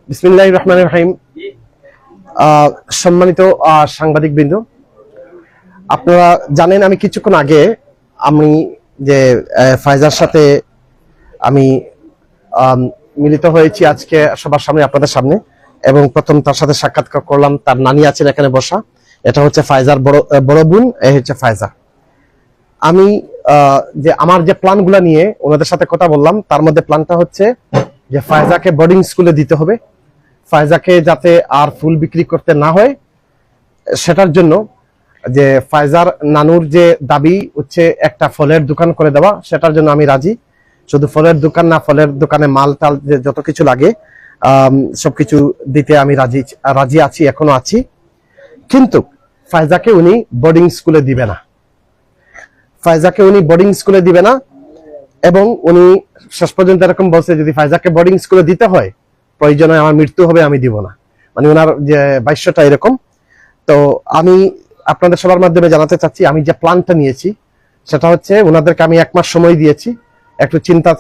বিসমিল্লাহির রহমানির রহিম। সম্মানিত সাংবাদিকবৃন্দ, আপনারা জানেন আমি কিছুক্ষণ আগে আমি যে ফায়জার সাথে আমি মিলিত হয়েছি আজকে সবার সামনে, আপনাদের সামনে, এবং প্রথম তার সাথে সাক্ষাৎকার করলাম। তার নানি আছেন এখানে বসা, এটা হচ্ছে ফায়জার বড় বোন, এই হচ্ছে ফায়জা। আমি যে আমার যে প্ল্যানগুলো নিয়ে ওনাদের সাথে কথা বললাম, তার মধ্যে প্ল্যানটা হচ্ছে যে ফায়জাকে বোর্ডিং স্কুলে দিতে হবে, ফায়জাকে যাতে আর ফুল বিক্রি করতে না হয় সেটার জন্য যে ফায়জার নানুর যে দাবি হচ্ছে একটা ফলের দোকান করে দেওয়া, সেটার জন্য আমি রাজি। শুধু ফলের দোকান না, ফলের দোকানে মাল টাল যে যত কিছু লাগে সবকিছু দিতে আমি রাজি আছি, এখনো আছি। কিন্তু ফায়জাকে উনি বোর্ডিং স্কুলে দিবে না, ফায়জাকে উনি বোর্ডিং স্কুলে দিবে না। এবং উনি শেষ পর্যন্ত এরকম বলছে, যদি ফায়জাকে বোর্ডিং স্কুলে দিতে হয় প্রয়োজনে আমার মৃত্যু হবে, আমি দিব না। মানে ওনার যে ভাষ্যটা এরকম। তো আমি আপনাদের সবার মাধ্যমে জানাতে চাচ্ছি, আমি যে প্ল্যানটা নিয়েছি সেটা হচ্ছে ওনাদেরকে আমি 1 মাস সময় দিয়েছি একটু চিন্তা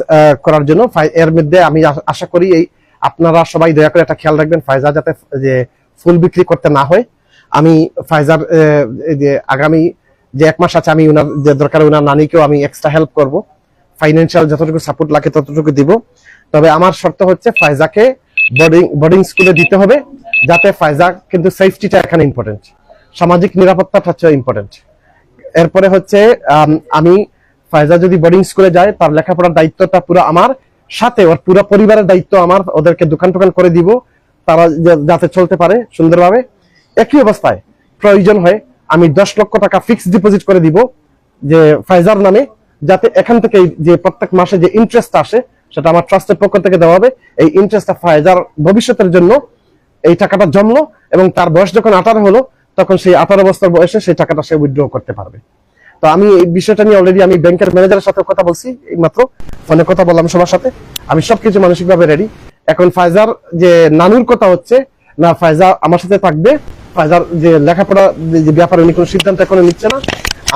করার জন্য। এর মধ্যে আমি আশা করি এই আপনারা সবাই দয়া করে একটা খেয়াল রাখবেন, ফায়জা যাতে যে ফুল বিক্রি করতে না হয়। আমি ফায়জার যে আগামী যে 1 মাস আছে, আমি ওনার যে দরকার ওনার নানিকেও আমি এক্সট্রা হেল্প করব, ফাইন্যান্সিয়াল যতটুকু সাপোর্ট লাগে ততটুকু দিব। তবে আমার শর্ত হচ্ছে ফায়জাকে বোর্ডিং স্কুলে দিতে হবে, যাতে ফায়জা, কিন্তু সেফটিটা এখানে ইম্পর্টেন্ট, সামাজিক নিরাপত্তাটা হচ্ছে ইম্পর্টেন্ট। এরপরে হচ্ছে আমি ফায়জা যদি বোর্ডিং স্কুলে যায়, তার লেখাপড়ার দায়িত্বটা পুরো আমার সাথে, ওর পুরো পরিবারের দায়িত্ব আমার। ওদেরকে দোকান টোকান করে দিব, তারা যাতে চলতে পারে সুন্দরভাবে। একই অবস্থায় প্রয়োজন হয় আমি 10 লক্ষ টাকা ফিক্সড ডিপোজিট করে দিব যে ফায়জার নামে, যাতে এখান থেকে যে প্রত্যেক মাসে যে ইন্টারেস্ট আসে সেটা আমার ট্রাস্টের পক্ষ থেকে দেওয়া হবে। এই ইন্টারেস্টটা ফায়জার ভবিষ্যতের জন্য এই টাকাটা জমলো, এবং তার বয়স যখন 18 হলো তখন সেই 18 বছর বয়সে সেই টাকাটা সে উইথড্র করতে পারবে। তো আমি এই বিষয়টা নিয়ে অলরেডি আমি ব্যাংকের ম্যানেজারের সাথে কথা বলছি, এই মাত্র ফোনে কথা বললাম সবার সাথে। আমি সবকিছু মানসিকভাবে রেডি। এখন ফায়জার যে নানুর কথা হচ্ছে না, ফায়জা আমার সাথে থাকবে। ফায়জার যে লেখাপড়া যে ব্যাপারে উনি কোনো সিদ্ধান্ত এখনো নিচ্ছে না।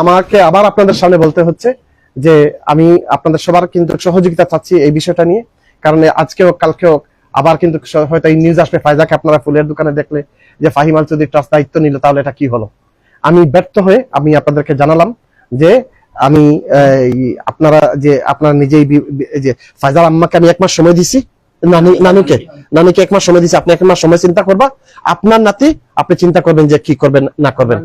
আমাকে আবার আপনাদের সামনে বলতে হচ্ছে যে আমি আপনাদের সবার কিন্তু সহযোগিতা চাচ্ছি এই বিষয়টা নিয়ে, কারণ আজকেও কালকেও আবার কিন্তু হয়তো এই নিউজ আসবে, ফায়জাকে আপনারা ফুলের দোকানে দেখলে যে ফাহিম আল চৌধুরী ট্রাস্ট দায়িত্ব নিল, তাহলে এটা কি হলো। আমি ব্যর্থ হয়ে আমি আপনাদেরকে জানালাম যে আমি আপনারা যে আপনারা নিজেই যে ফায়জার আম্মাকে আমি 1 মাস সময় দিছি, নানুকে 1 মাস সময় দিছি। আপনি 1 মাস সময় চিন্তা করবা, আপনার নাতি আপনি চিন্তা করবেন যে কি করবেন না করবেন।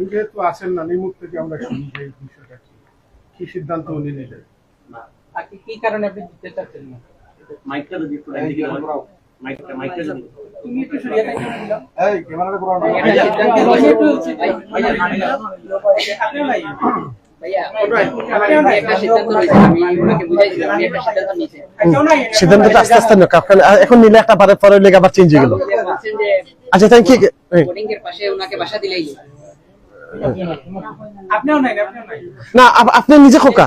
কি সিদ্ধান্ত উনি নিলেন, কি কারণে আপনি দিতে চাচ্ছেন না? মাইকটা যদি একটু এদিকে ঘোরাও, মাইকটা তুমি একটু সরিয়ে দাও। এই ক্যামেরাটা ঘোরাও না, আপনি ভাই সিদ্ধান্তটা আস্তে আস্তে এখন নিলে একটা পরে লেগে আবার চেঞ্জ হয়ে গেল। আচ্ছা, থ্যাংক ইউ। না, আপনি নিজে খোকা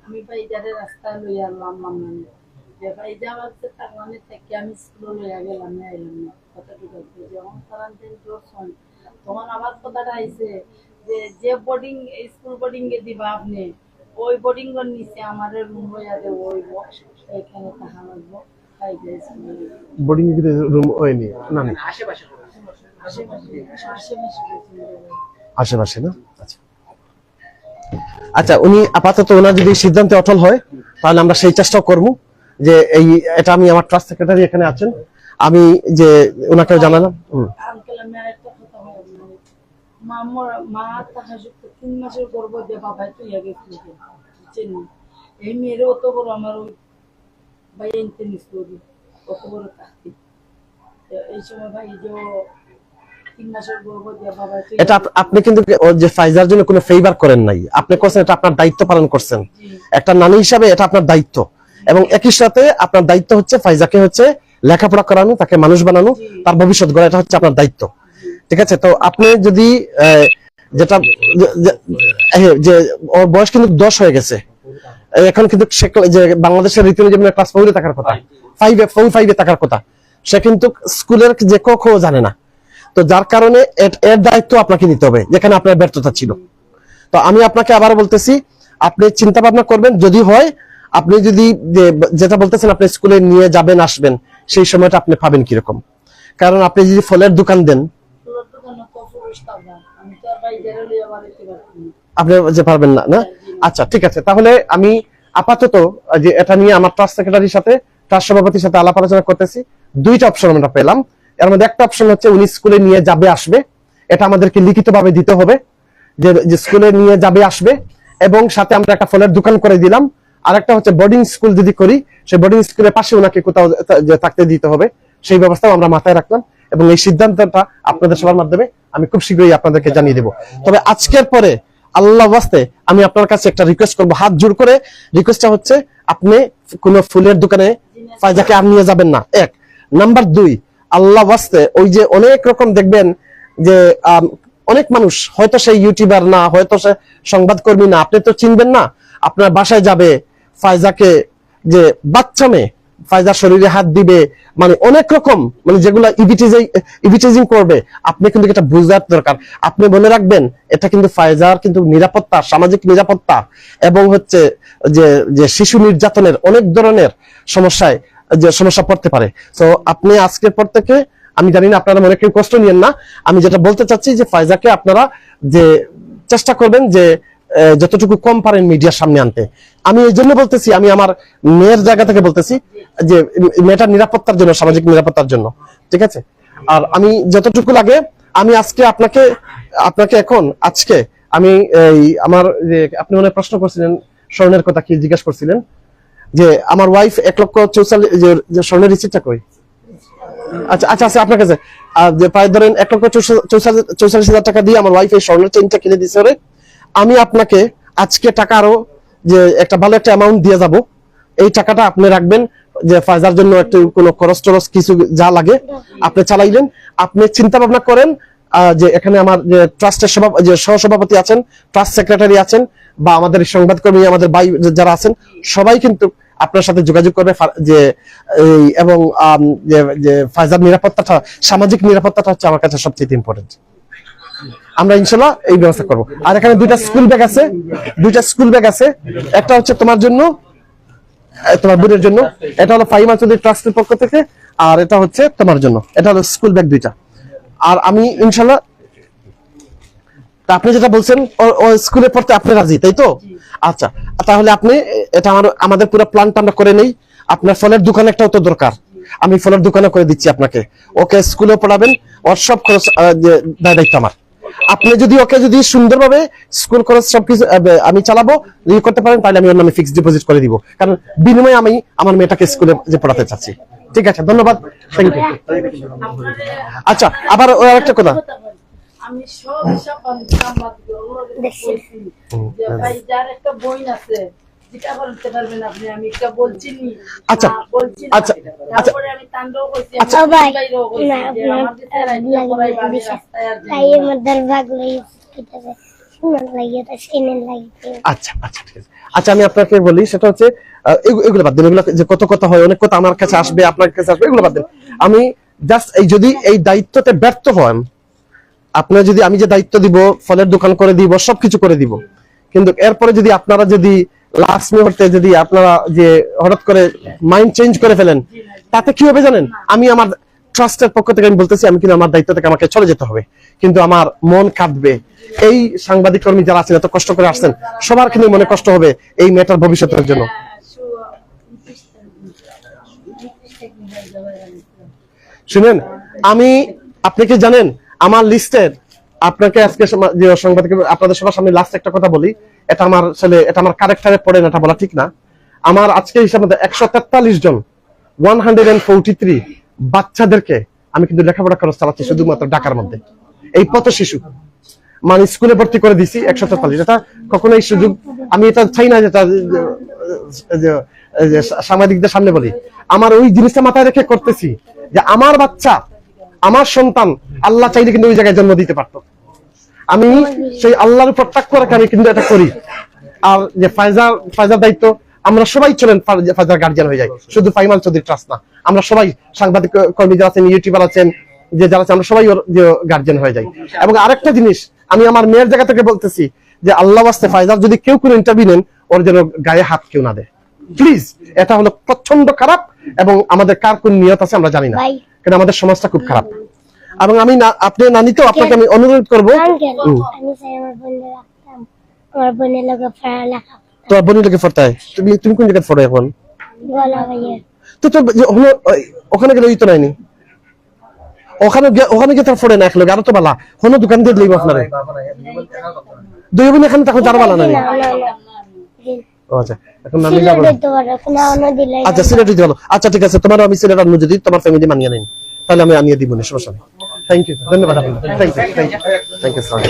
আমি ফাইজারে রাস্তা লইয়া আনলাম মানে যে ফাইজা বাচ্চা তার মানে থেকে আমি স্কুলে লইয়া গেলাম না, এলাম না কতটুকু। যখন কারান্তিন করছেন তখন আমার কথাটা আইছে যে বোর্ডিং স্কুল বোর্ডিং এ দিবা আপনি, ওই বোর্ডিং এর নিচে আমাদের রুম হইয়া দেব, ওই এখানে থাকা লাগবো। ফাইজা স্কুলে বোর্ডিং এর রুম হয়নি না, আশেপাশে না। আচ্ছা আচ্ছা, উনি আপাতত ওনার যদি সিদ্ধান্তে অটল হয় তাহলে আমরা সেই চেষ্টাও করবো যে এটা আমি আমার ট্রাস্ট সেক্রেটারি এখানে আছেন, আমি যে ওনাকে জানালাম। আঙ্কেল আমি আরেকটা কথা বলবো, মা তাহাজুদ 3 মাসের গর্ভ দিয়ে বাবাই তো ইয়া গেছিল, বুঝছেন? এই মেয়ের অত বড় আমার ওই ভাই ইন্টেনিস করি, অত বড় থাকতে এই সময় ভাই যে 3 মাসের গর্ভ দিয়ে বাবাই তো, এটা আপনি কিন্তু যে ফাইজার জন্য কোনো ফেভার করেন নাই, আপনি করছেন এটা আপনার দায়িত্ব পালন করছেন একটা নানি হিসাবে, এটা আপনার দায়িত্ব। এবং একই সাথে আপনার দায়িত্ব হচ্ছে ফাইজাকে হচ্ছে লেখাপড়া করানো, তাকে মানুষ বানানো, তার ভবিষ্যৎ গড়া, এটা হচ্ছে আপনার দায়িত্ব। ঠিক আছে? তো আপনি যদি যেটা যে ওর বয়স কিন্তু 10 হয়ে গেছে, এখন কিন্তু যে বাংলাদেশের রীতি অনুযায়ী ক্লাস 4 থাকার কথা, 5 থাকার কথা, সে কিন্তু স্কুলের যে ক খ জানে না। তো যার কারণে এর দায়িত্ব আপনাকে নিতে হবে, যেখানে আপনার ব্যর্থতা ছিল। তো আমি আপনাকে আবার বলতেছি, আপনি চিন্তা ভাবনা করবেন, যদি হয় আপনি যদি যেটা বলতেছেন আপনি স্কুলে নিয়ে যাবেন আসবেন, সেই সময়টা আপনি পাবেন কিরকম। কারণ আপনি যদি ফলের দোকান দেন, আপনি যে পারবেন না, না? আচ্ছা ঠিক আছে, তাহলে আমি আপাতত যে এটা নিয়ে আমার ট্রাস্ট সেক্রেটারির সাথে, ট্রাস্ট সভাপতির সাথে আলাপ আলোচনা করতেছি। 2টা অপশন আমরা পেলাম। এর মধ্যে একটা অপশন হচ্ছে উনি স্কুলে নিয়ে যাবে আসবে, এটা আমাদেরকে লিখিতভাবে দিতে হবে যে স্কুলে নিয়ে যাবে আসবে, এবং সাথে আমরা একটা ফলের দোকান করে দিলাম। আরেকটা হচ্ছে বোর্ডিং স্কুল যদি করি, সেই বোর্ডিং স্কুলের পাশে ওনাকে কোথাও থাকতে দিতে হবে, সেই ব্যবস্থাও আমরা মাথায় রাখলাম। এবং এই সিদ্ধান্তটা আপনাদের সবার মাধ্যমে আমি খুব শীঘ্রই আপনাদেরকে জানিয়ে দেবো। তবে আজকের পরে আল্লাহ ওয়াস্তে আমি আপনার কাছে একটা রিকোয়েস্ট করবো, হাত জোড় করে। রিকোয়েস্টটা হচ্ছে আপনি কোনো ফুলের দোকানে ফায়জাকে আর নিয়ে যাবেন না, 1 নাম্বার 2, আল্লাহ ওয়াস্তে ওই যে অনেক রকম দেখবেন যে অনেক মানুষ, হয়তো সেই ইউটিউবার না, হয়তো সে সংবাদকর্মী না, আপনি তো চিনবেন না, আপনার বাসায় যাবে ফায়জাকে, যে বাচ্চা মেয়ে ফায়জার শরীরে হাত দিবে, মানে অনেক রকম, মানে যেগুলো ইভিটিজিং করবে। আপনি কিন্তু এটা বুঝার দরকার। আপনি মনে রাখবেন, এটা কিন্তু ফায়জার কিন্তু নিরাপত্তা, সামাজিক নিরাপত্তা, এবং হচ্ছে যে শিশু নির্যাতনের অনেক ধরনের সমস্যা পড়তে পারে। তো আপনি আজকের পর থেকে, আমি জানি না আপনারা মনে কেউ কষ্ট নিয়েন না, আমি যেটা বলতে চাচ্ছি যে ফায়জাকে আপনারা যে চেষ্টা করবেন যে যতটুকু কম পারেন মিডিয়ার সামনে আনতে। আমি এই জন্য বলতেছি, আমি আমার মেয়ের জায়গা থেকে বলতেছি যে মেয়েটার নিরাপত্তার জন্য, সামাজিক নিরাপত্তার জন্য, ঠিক আছে? আর আমি যতটুকু লাগে, আমি আজকে আপনাকে এখন আজকে আমি আমার যে আপনি মনে প্রশ্ন করছিলেন স্বর্ণের কথা, কি জিজ্ঞাসা করছিলেন, যে আমার ওয়াইফ 1,44,000 যে স্বর্ণের রিসিপ্টটা কই? আচ্ছা আচ্ছা আচ্ছা, আপনার কাছে যে প্রায় ধরেন 1,44,000 টাকা দিয়ে আমার ওয়াইফ এই স্বর্ণের চেইনটা কিনে দিছে। আমি আপনাকে আজকে টাকা আরো যে একটা ভালো একটা অ্যামাউন্ট দিয়ে যাব, এই টাকাটা আপনি রাখবেন, যে ফায়জার জন্য একটু কোনো খরচ টরচ কিছু যা লাগে আপনি চালাইলেন। আপনি চিন্তা ভাবনা করেন যে এখানে আমার যে ট্রাস্টের সহসভাপতি আছেন, ট্রাস্ট সেক্রেটারি আছেন, বা আমাদের সংবাদকর্মী, আমাদের ভাই যারা আছেন, সবাই কিন্তু আপনার সাথে যোগাযোগ করবে, যে এবং যে ফায়জার নিরাপত্তাটা, সামাজিক নিরাপত্তাটা হচ্ছে আমার কাছে সবচেয়ে ইম্পর্টেন্ট। আমরা ইনশাল্লাহ এই ব্যবস্থা করব। আর এখানে 2টা স্কুল ব্যাগ আছে, একটা হচ্ছে তোমার জন্য, তোমার বোনের জন্য, এটা হলো ফাইমা চৌধুরী ট্রাস্টের পক্ষ থেকে, আর এটা হচ্ছে তোমার জন্য, এটা হলো স্কুল ব্যাগ 2টা। আর আমি ইনশাল্লাহ, আপনি যেটা বলছেন ও স্কুলে পড়তে আপনি রাজি, তাই তো? আচ্ছা, তাহলে আপনি এটা আমাদের পুরো প্ল্যানটা আমরা করে নেই। আপনার ফলের দোকান একটাও তো দরকার, আমি ফলের দোকানে করে দিচ্ছি আপনাকে, ওকে স্কুলে পড়াবেন, ওর সব খরচ দায়িত্ব আমার। আপনি যদি ওকে যদি সুন্দরভাবে স্কুল খরচ সবকিছু আমি চালাবো, যদি করতে পারেন, তাহলে আমি ওর নামে ফিক্সড ডিপোজিট করে দিব, কারণ বিনিময়ে আমি আমার মেয়েটাকে স্কুলে যে পড়াতে চাচ্ছি। ঠিক আছে, ধন্যবাদ, থ্যাংক ইউ। আচ্ছা, আবার আরেকটা কথা, আমি সব যে ভাই যার একটা বই আছে, যেটা বলতে পারবেন আপনি, আমি একটা বলছি। আচ্ছা আচ্ছা আচ্ছা তারপরে আমি তান্ডব কইছি, আচ্ছা ভাই যে আমাদের তার আইডিয়া করাই ভাবে রাস্তায় আর তাই আমাদের ভাগলে কিটাবে সুন্দর লাগে, তা সিনের লাগে। আচ্ছা আচ্ছা ঠিক আছে। আচ্ছা, আমি আপনাকে বলি, সেটা হচ্ছে এগুলো বাদ দেন, এগুলো যে কত কথা হয়, অনেক কথা আমার কাছে আসবে, আপনার কাছে আসবে, এগুলো বাদ দেন। আমি জাস্ট যদি এই দায়িত্বতে ব্যর্থ হন, আপনার যদি আমি যে দায়িত্ব দিব, ফলের দোকান করে দিব, সবকিছু করে দিব, কিন্তু এরপরে যদি আপনারা যদি লাস্ট মুহূর্তে যদি আপনারা যে হঠাৎ করে মাইন্ড চেঞ্জ করে ফেলেন, তাতে কি হবে জানেন? আমি আমার ট্রাস্টের পক্ষ থেকে আমি বলতেছি, আমি কিন্তু আমার দায়িত্ব থেকে আমাকে চলে যেতে হবে, কিন্তু আমার মন কাঁদবে। এই সাংবাদিক কর্মী যারা আছেন, এত কষ্ট করে আসছেন, সবার কিন্তু মনে কষ্ট হবে এই মেয়েটার ভবিষ্যতের জন্য। শুনেন, আপনি কি জানেন আমার লিস্টের, আপনাকে আজকে যে সাংবাদিক আপনাদের সবার সামনে লাস্ট একটা কথা বলি, এটা আমার ছেলে, এটা আমার কারেক্টারে পড়েন, এটা বলা ঠিক না। আমার আজকে হিসাবে 143 জন 143 বাচ্চাদেরকে আমি কিন্তু লেখাপড়া খরচ চালাচ্ছি শুধুমাত্র ঢাকার মধ্যে। এই পথ শিশু মানে স্কুলে ভর্তি করে দিছি 143। এটা কখনো এই সুযোগ আমি এটা চাই না, যেটা সাংবাদিকদের সামনে বলি, আমার ওই জিনিসটা মাথায় রেখে করতেছি যে আমার বাচ্চা, আমার সন্তান আল্লাহ চাইলে কিন্তু ওই জায়গায় জন্ম দিতে পারতো। আমি সেই আল্লাহর উপর তাকওয়া করে আমি কিন্তু এটা করি। আর যে ফায়জার দায়িত্ব, আমরা সবাই চলেন ফায়জার গার্জিয়ান হয়ে যাই, শুধু ফাইমাল চৌধুরী ট্রাস্ট না, আমরা সবাই সাংবাদিক কর্মী যারা আছেন, ইউটিউবার আছেন, যে যারা আছেন, আমরা সবাই ওর গার্জিয়ান হয়ে যাই। এবং আরেকটা জিনিস আমি আমার মেয়ের জায়গা থেকে বলতেছি যে আল্লাহ ওয়াস্তে ফায়জার যদি কেউ কোনো ইন্টারভিউ নেন, ওর যেন গায়ে হাত কেউ না দেয় প্লিজ। এটা হলো প্রচন্ড খারাপ, এবং আমাদের কার কোন নিয়ত আছে আমরা জানি না, কারণ আমাদের সমাজটা খুব খারাপ। এবং আমি আপনি নানি তো আপনাকে আমি অনুরোধ করবো, আমি চাই আমার বোনের রাখতাম, আমার বোনের লোকে পড়ালেখা তোমার বোনের লোকে ফোরতে হয়, তুমি কোন জায়গায় ফোরো এখন? গলা ভাইয়া তো ওখানে গেলে তো নাইনি, ওখানে গিয়ে তার ফোরে না একলগে আরো তো বালা কোনো দোকান দিয়ে দিলাম আপনারে দুই বোন এখানে তখন যার বালা নাই। আচ্ছা এখন নানি যাবো, আচ্ছা সিলেট দিতে ভালো, আচ্ছা ঠিক আছে, তোমার আমি সিলেট আনবো যদি তোমার ফ্যামিলি মানিয়ে নেন, তাহলে আমি আনিয়ে দিব না, সমস্যা নেই। থ্যাংক ইউ, ধন্যবাদ আপনাকে, থ্যাংক ইউ স্যার।